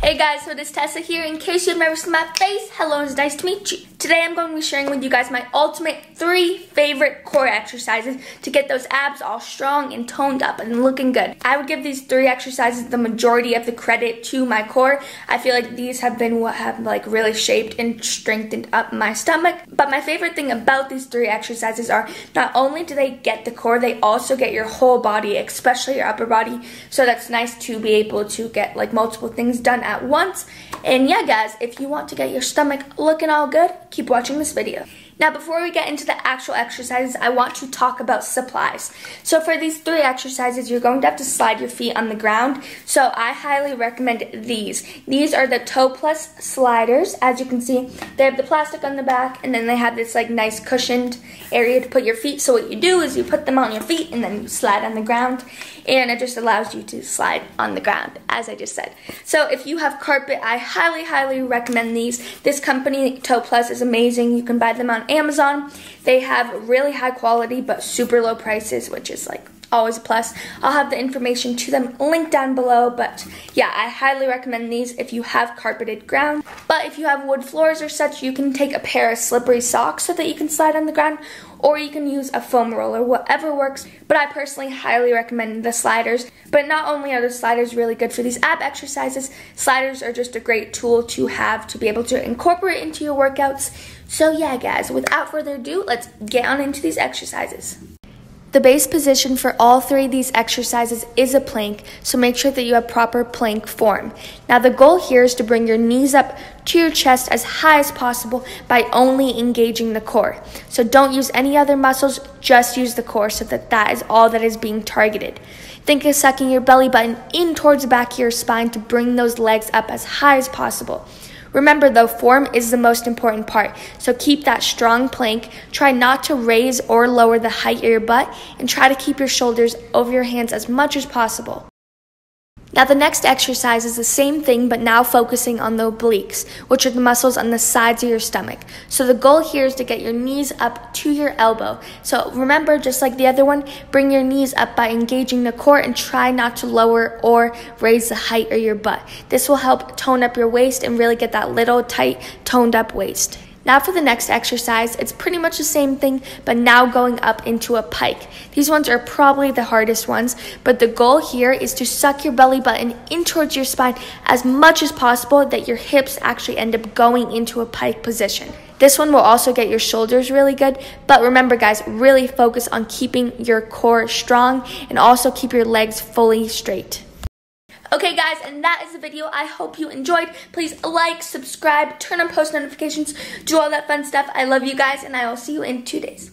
Hey guys, so it is Tessa here. In case you've never seen my face, hello, it's nice to meet you. Today I'm going to be sharing with you guys my ultimate 3 favorite core exercises to get those abs all strong and toned up and looking good. I would give these 3 exercises the majority of the credit to my core. I feel like these have been what have really shaped and strengthened up my stomach. But my favorite thing about these 3 exercises are not only do they get the core, they also get your whole body, especially your upper body. So that's nice to be able to get multiple things done at once. And yeah guys, if you want to get your stomach looking all good, keep watching this video. Now before we get into the actual exercises, I want to talk about supplies. So for these 3 exercises, you're going to have to slide your feet on the ground. So I highly recommend these. These are the Toe Plus sliders. As you can see, they have the plastic on the back and then they have this nice cushioned area to put your feet. So what you do is you put them on your feet and then you slide on the ground, and it just allows you to slide on the ground, as I just said. So if you have carpet, I highly recommend these. This company, Toe Plus, is amazing. You can buy them on Amazon. They have really high quality but super low prices, which is always a plus. I'll have the information to them linked down below, but yeah, I highly recommend these if you have carpeted ground. But if you have wood floors or such, you can take a pair of slippery socks so that you can slide on the ground, or you can use a foam roller, whatever works. But I personally highly recommend the sliders. But not only are the sliders really good for these ab exercises, sliders are just a great tool to have to be able to incorporate into your workouts. So yeah guys, without further ado, let's get on into these exercises. The base position for all 3 of these exercises is a plank, so make sure that you have proper plank form. Now the goal here is to bring your knees up to your chest as high as possible by only engaging the core. So don't use any other muscles, just use the core so that is all that is being targeted. Think of sucking your belly button in towards the back of your spine to bring those legs up as high as possible. Remember though, form is the most important part, so keep that strong plank. Try not to raise or lower the height of your butt, and try to keep your shoulders over your hands as much as possible. Now the next exercise is the same thing, but now focusing on the obliques, which are the muscles on the sides of your stomach. So the goal here is to get your knees up to your elbow. So remember, just like the other one, bring your knees up by engaging the core and try not to lower or raise the height of your butt. This will help tone up your waist and really get that little tight, toned up waist. Now for the next exercise, it's pretty much the same thing, but now going up into a pike. These ones are probably the hardest ones, but the goal here is to suck your belly button in towards your spine as much as possible that your hips actually end up going into a pike position. This one will also get your shoulders really good, but remember guys, really focus on keeping your core strong and also keep your legs fully straight. Okay guys, and that is the video. I hope you enjoyed. Please like, subscribe, turn on post notifications, do all that fun stuff. I love you guys, and I will see you in 2 days.